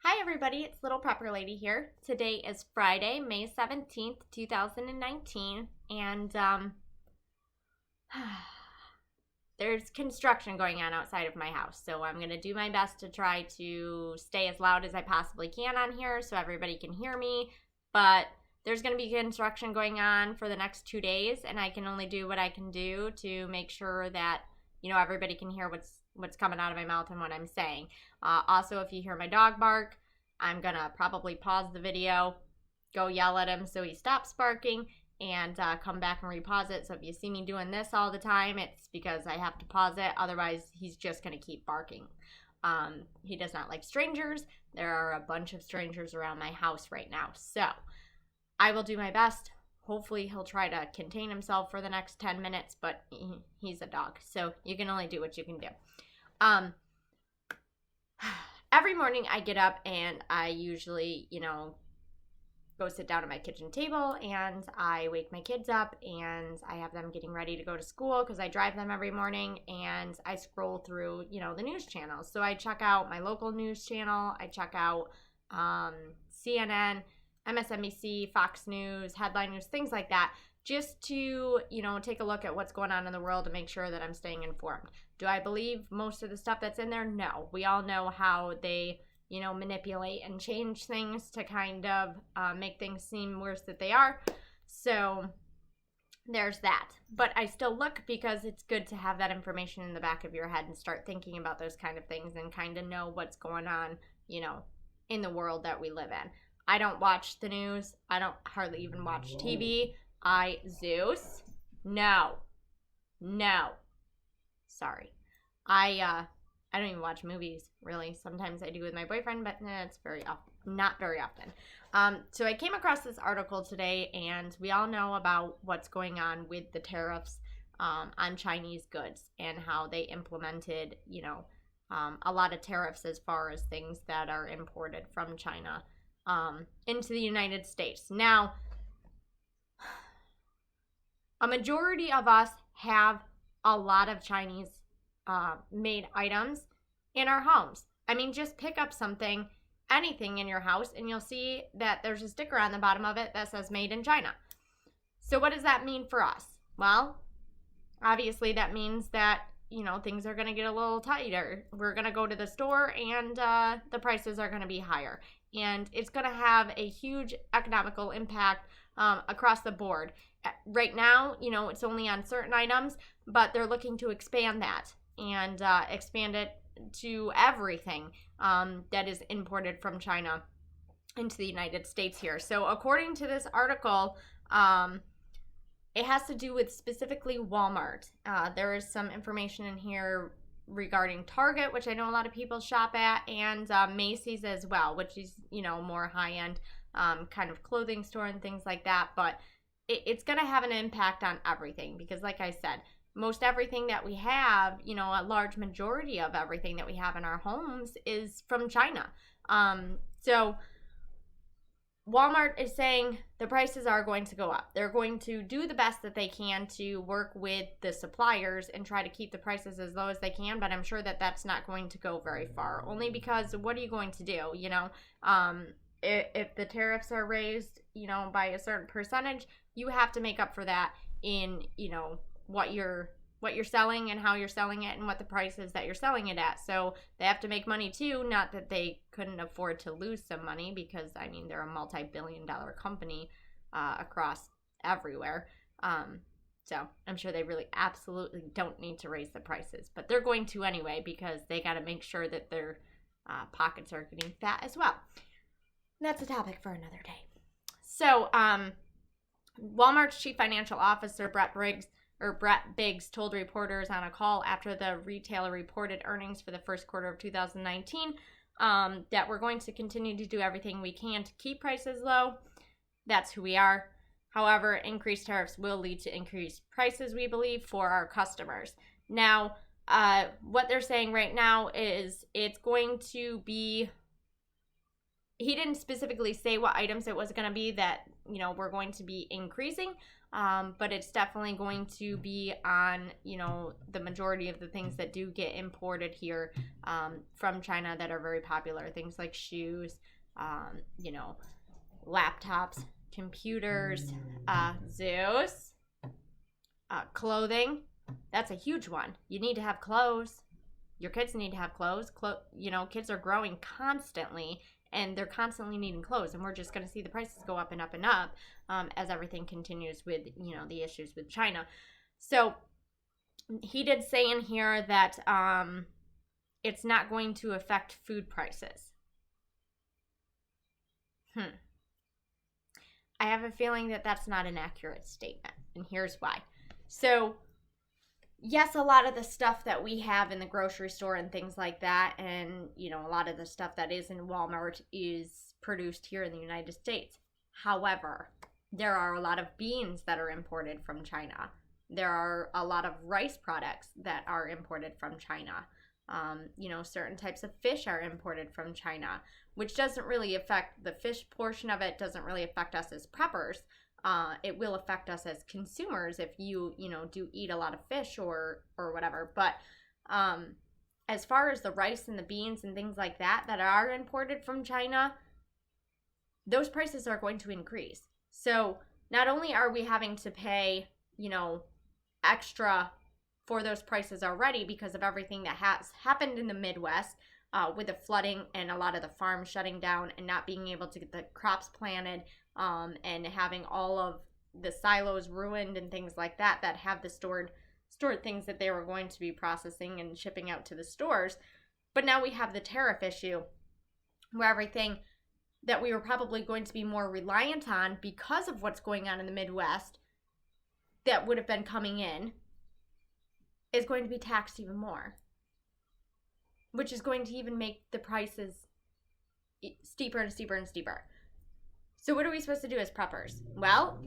Hi everybody, it's Little Prepper Lady here. Today is Friday, May 17th, 2019, and there's construction going on outside of my house, so I'm going to do my best to try to stay as loud as I possibly can on here so everybody can hear me, but there's going to be construction going on for the next 2 days, and I can only do what I can do to make sure that, everybody can hear what's coming out of my mouth and what I'm saying. Also, if you hear my dog bark, I'm gonna probably pause the video, go yell at him so he stops barking, and come back and repause it. So if you see me doing this all the time, it's because I have to pause it. Otherwise, he's just gonna keep barking. He does not like strangers. There are a bunch of strangers around my house right now. So I will do my best. Hopefully he'll try to contain himself for the next 10 minutes, but he's a dog, so you can only do what you can do. Every morning I get up and I usually, go sit down at my kitchen table and I wake my kids up and I have them getting ready to go to school because I drive them every morning, and I scroll through, the news channels. So I check out my local news channel. I check out CNN, MSNBC, Fox News, Headline News, things like that, just to, take a look at what's going on in the world and make sure that I'm staying informed. Do I believe most of the stuff that's in there? No. We all know how they, manipulate and change things to kind of make things seem worse than they are. So there's that. But I still look because it's good to have that information in the back of your head and start thinking about those kind of things and kind of know what's going on, in the world that we live in. I don't watch the news. I don't hardly even watch TV. Zeus? No. Sorry. I don't even watch movies, really. Sometimes I do with my boyfriend, but it's not very often. So I came across this article today, and we all know about what's going on with the tariffs on Chinese goods and how they implemented, a lot of tariffs as far as things that are imported from China into the United States. Now, a majority of us have a lot of Chinese made items in our homes. I mean, just pick up anything in your house, and you'll see that there's a sticker on the bottom of it that says made in China. So what does that mean for us? Well, obviously that means that, things are going to get a little tighter. We're going to go to the store and the prices are going to be higher. And it's going to have a huge economical impact across the board. Right now, it's only on certain items, but they're looking to expand that and expand it to everything that is imported from China into the United States here. So according to this article, it has to do with specifically Walmart. There is some information in here regarding Target, which I know a lot of people shop at, and Macy's as well, which is, more high-end kind of clothing store and things like that. But it's going to have an impact on everything because, like I said, most everything that we have, a large majority of everything that we have in our homes is from China. So Walmart is saying the prices are going to go up. They're going to do the best that they can to work with the suppliers and try to keep the prices as low as they can, but I'm sure that that's not going to go very far, only because what are you going to do? If the tariffs are raised, by a certain percentage, you have to make up for that in, what you're selling and how you're selling it and what the price is that you're selling it at. So they have to make money too. Not that they couldn't afford to lose some money because, they're a multi-billion-dollar company across everywhere. So I'm sure they really absolutely don't need to raise the prices. But they're going to anyway because they got to make sure that their pockets are getting fat as well. That's a topic for another day. So Walmart's chief financial officer, Brett Biggs, told reporters on a call after the retailer reported earnings for the first quarter of 2019 that we're going to continue to do everything we can to keep prices low. That's who we are. However, increased tariffs will lead to increased prices, we believe, for our customers. Now, what they're saying right now is it's going to be... He didn't specifically say what items it was going to be that, we're going to be increasing. but it's definitely going to be on, the majority of the things that do get imported here from China that are very popular. Things like shoes, laptops, computers, Zeus, clothing. That's a huge one. You need to have clothes. Your kids need to have clothes. Kids are growing constantly, and they're constantly needing clothes, and we're just going to see the prices go up and up and up as everything continues with, the issues with China. So he did say in here that it's not going to affect food prices. I have a feeling that that's not an accurate statement, and here's why. So yes, a lot of the stuff that we have in the grocery store and things like that, and, a lot of the stuff that is in Walmart is produced here in the United States. However, there are a lot of beans that are imported from China. There are a lot of rice products that are imported from China. Certain types of fish are imported from China, which doesn't really affect the fish portion of it, doesn't really affect us as preppers. It will affect us as consumers if you do eat a lot of fish or whatever. But as far as the rice and the beans and things like that are imported from China, those prices are going to increase. So not only are we having to pay, extra for those prices already because of everything that has happened in the Midwest with the flooding and a lot of the farms shutting down and not being able to get the crops planted, and having all of the silos ruined and things like that have the stored things that they were going to be processing and shipping out to the stores. But now we have the tariff issue where everything that we were probably going to be more reliant on because of what's going on in the Midwest that would have been coming in is going to be taxed even more, which is going to even make the prices steeper and steeper and steeper. So what are we supposed to do as preppers? Well,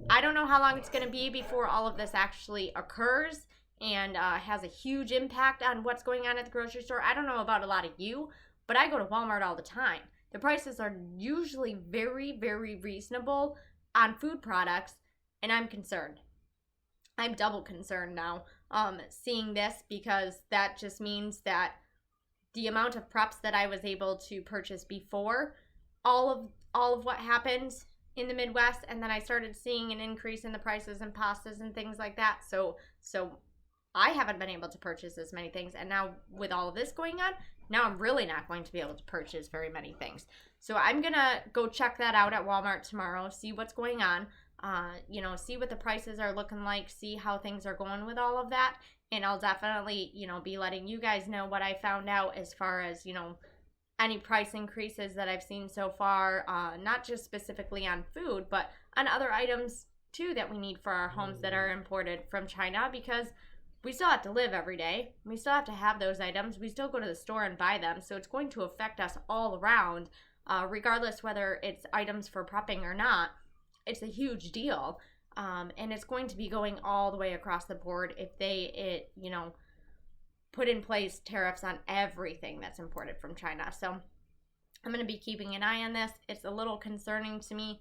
I don't know how long it's going to be before all of this actually occurs and has a huge impact on what's going on at the grocery store. I don't know about a lot of you, but I go to Walmart all the time. The prices are usually very, very reasonable on food products, and I'm concerned. I'm double concerned now seeing this, because that just means that the amount of preps that I was able to purchase before all of what happened in the Midwest, and then I started seeing an increase in the prices and pastas and things like that. So I haven't been able to purchase as many things, and now with all of this going on, now I'm really not going to be able to purchase very many things. So I'm gonna go check that out at Walmart tomorrow, see what's going on, see what the prices are looking like, see how things are going with all of that, and I'll definitely, be letting you guys know what I found out as far as, any price increases that I've seen so far, not just specifically on food, but on other items too that we need for our homes that are imported from China, because we still have to live every day. We still have to have those items. We still go to the store and buy them. So it's going to affect us all around, regardless whether it's items for prepping or not. It's a huge deal. And it's going to be going all the way across the board if they put in place tariffs on everything that's imported from China. So I'm going to be keeping an eye on this. It's a little concerning to me,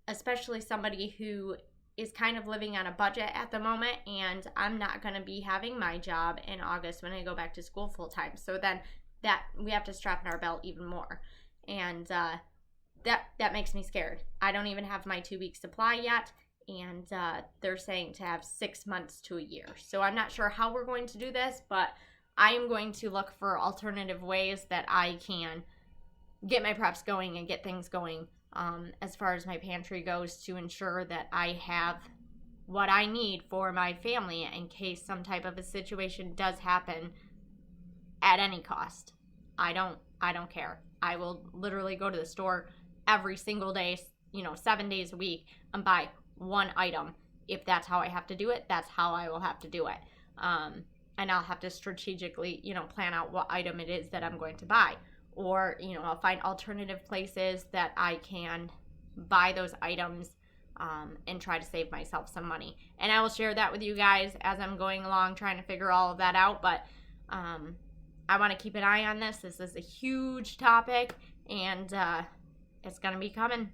especially somebody who is kind of living on a budget at the moment, and I'm not going to be having my job in August when I go back to school full time. So then that we have to strap our belt even more, and that makes me scared. I don't even have my 2-week supply yet, and they're saying to have 6 months to a year. So I'm not sure how we're going to do this, but I am going to look for alternative ways that I can get my preps going and get things going as far as my pantry goes, to ensure that I have what I need for my family in case some type of a situation does happen at any cost. I don't care. I will literally go to the store every single day, 7 days a week, and buy one item. If that's how I have to do it, that's how I will have to do it. And I'll have to strategically, plan out what item it is that I'm going to buy. Or, I'll find alternative places that I can buy those items and try to save myself some money. And I will share that with you guys as I'm going along trying to figure all of that out. But I want to keep an eye on this. This is a huge topic, and it's going to be coming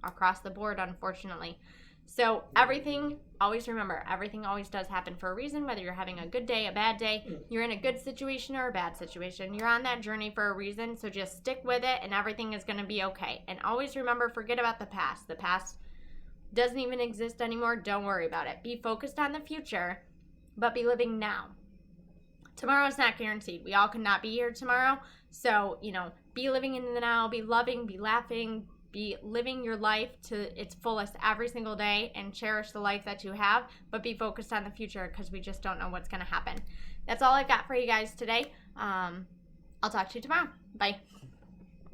across the board, unfortunately. So everything, always remember, everything always does happen for a reason, whether you're having a good day, a bad day, you're in a good situation or a bad situation. You're on that journey for a reason, so just stick with it and everything is going to be okay. And always remember, forget about the past. The past doesn't even exist anymore. Don't worry about it. Be focused on the future, but be living now. Tomorrow is not guaranteed. We all cannot be here tomorrow. So, be living in the now, be loving, be laughing, be living your life to its fullest every single day and cherish the life that you have, but be focused on the future because we just don't know what's going to happen. That's all I've got for you guys today. I'll talk to you tomorrow. Bye.